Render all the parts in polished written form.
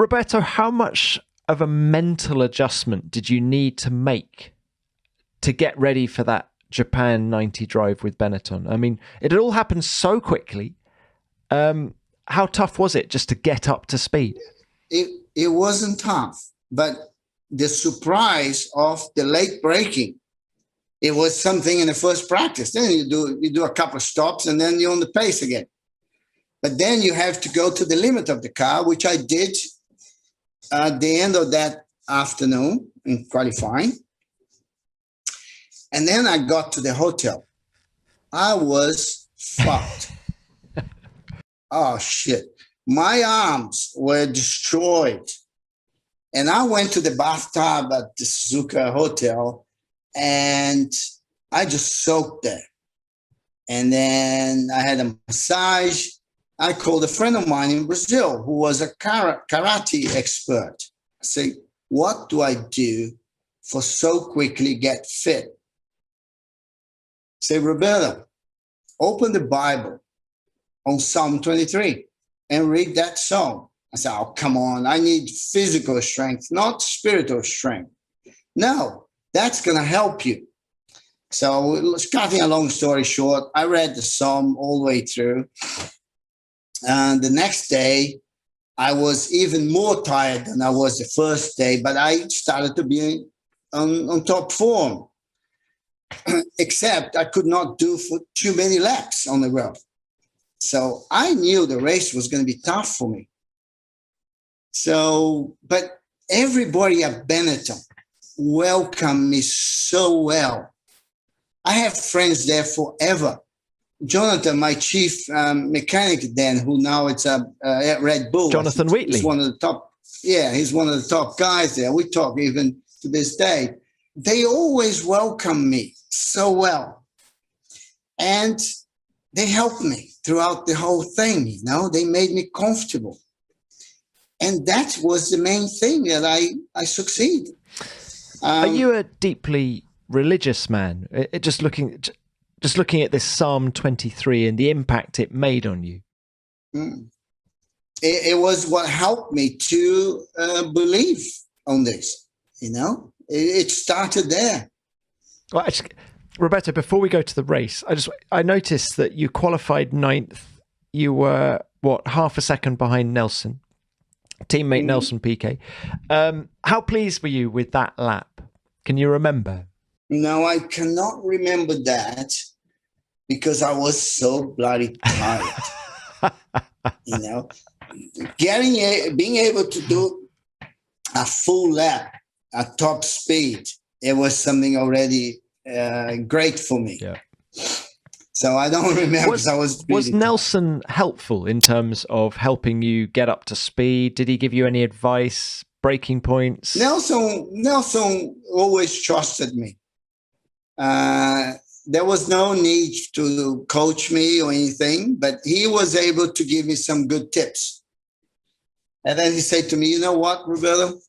Roberto, how much of a mental adjustment did you need to make to get ready for that Japan 90 drive with Benetton? I mean, it had all happened so quickly. How tough was it just to get up to speed? It wasn't tough, but the surprise of the late braking, it was something in the first practice. Then you do a couple of stops and then you're on the pace again. But then you have to go to the limit of the car, which I did at the end of that afternoon in qualifying. And then I got to the hotel. I was fucked. Oh, shit. My arms were destroyed. And I went to the bathtub at the Suzuka hotel and I just soaked there. And then I had a massage. I called a friend of mine in Brazil who was a karate expert. I said, what do I do for so quickly get fit? Say, Roberto, open the Bible on Psalm 23 and read that psalm. I said, oh, come on. I need physical strength, not spiritual strength. No, that's going to help you. So cutting a long story short, I read the psalm all the way through. And the next day, I was even more tired than I was the first day, but I started to be on top form. Except I could not do for too many laps on the road. So I knew the race was going to be tough for me. So, but everybody at Benetton welcomed me so well. I have friends there forever. Jonathan, my chief mechanic then, who now it's at Red Bull. Jonathan Wheatley. He's one of the top. Yeah, he's one of the top guys there. We talk even to this day. They always welcome me so well. And they helped me throughout the whole thing, you know. They made me comfortable. And that was the main thing that I succeeded. Are you a deeply religious man? Just looking at this Psalm 23 and the impact it made on you. It was what helped me to believe on this, you know. It started there. Well, Roberto, before we go to the race, I noticed that you qualified 9th. You were, half a second behind Nelson, teammate Nelson Piquet. How pleased were you with that lap? Can you remember? No, I cannot remember that because I was so bloody tired. You know, being able to do a full lap at top speed, it was something already great for me. Yeah. So I don't remember. Was Nelson helpful in terms of helping you get up to speed? Did he give you any advice, breaking points? Nelson always trusted me. There was no need to coach me or anything, but he was able to give me some good tips. And then he said to me, you know what, Roberto?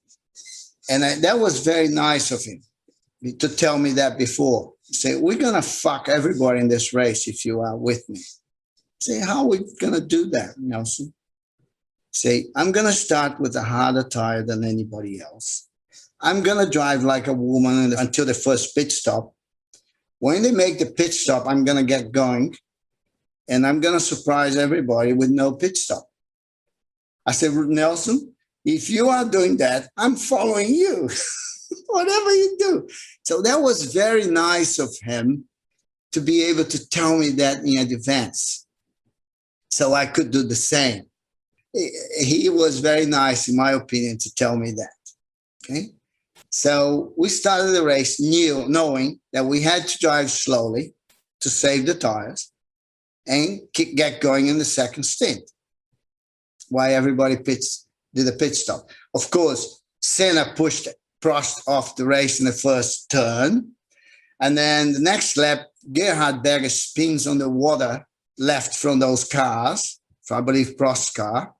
And that was very nice of him to tell me that before. He said, we're going to fuck everybody in this race if you are with me. I say, how are we going to do that, Nelson? Say, I'm going to start with a harder tire than anybody else. I'm going to drive like a woman until the first pit stop. When they make the pit stop, I'm going to get going, and I'm going to surprise everybody with no pit stop. I said, Nelson, if you are doing that, I'm following you, whatever you do. So that was very nice of him to be able to tell me that in advance so I could do the same. He was very nice, in my opinion, to tell me that. Okay. So we started the race knowing that we had to drive slowly to save the tires and get going in the second stint while everybody did a pit stop. Of course, Senna pushed Prost off the race in the first turn. And then the next lap, Gerhard Berger spins on the water left from those cars, from, I believe, Prost's car.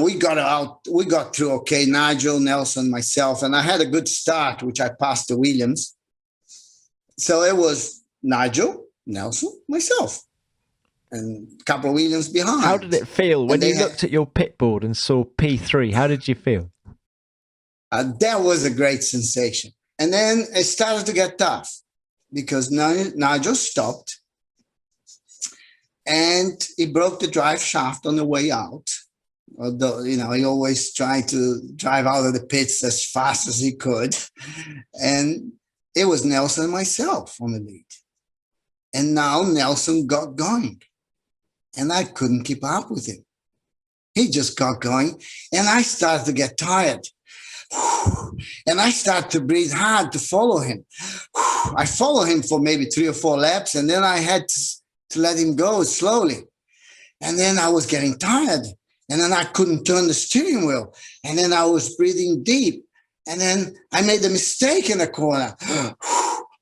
We got through okay, Nigel, Nelson, myself, and I had a good start, which I passed the Williams. So it was Nigel, Nelson, myself. and a couple of Williams behind. How did it feel when you looked at your pit board and saw P3? How did you feel? That was a great sensation. And then it started to get tough because Nigel stopped and he broke the drive shaft on the way out. Although, he always tried to drive out of the pits as fast as he could. And it was Nelson and myself on the lead. And now Nelson got going. And I couldn't keep up with him. He just got going. And I started to get tired. And I started to breathe hard to follow him. I followed him for maybe 3 or 4 laps, and then I had to let him go slowly. And then I was getting tired, and then I couldn't turn the steering wheel. And then I was breathing deep. And then I made a mistake in a corner.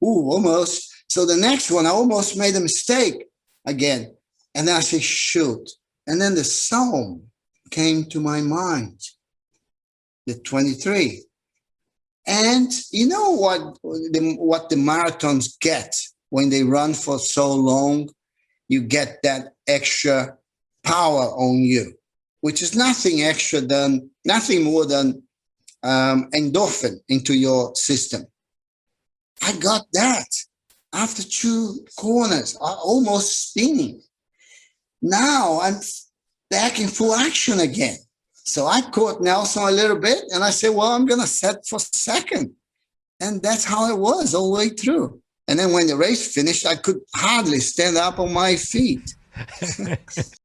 Almost. So the next one, I almost made a mistake again. And then I said, shoot. And then the song came to my mind. The 23. And you know what the marathons get when they run for so long? You get that extra power on you, which is nothing more than endorphin into your system. I got that after 2 corners, almost spinning. Now I'm back in full action again. So I caught Nelson a little bit, and I said, well, I'm going to set for second. And that's how it was all the way through. And then when the race finished, I could hardly stand up on my feet.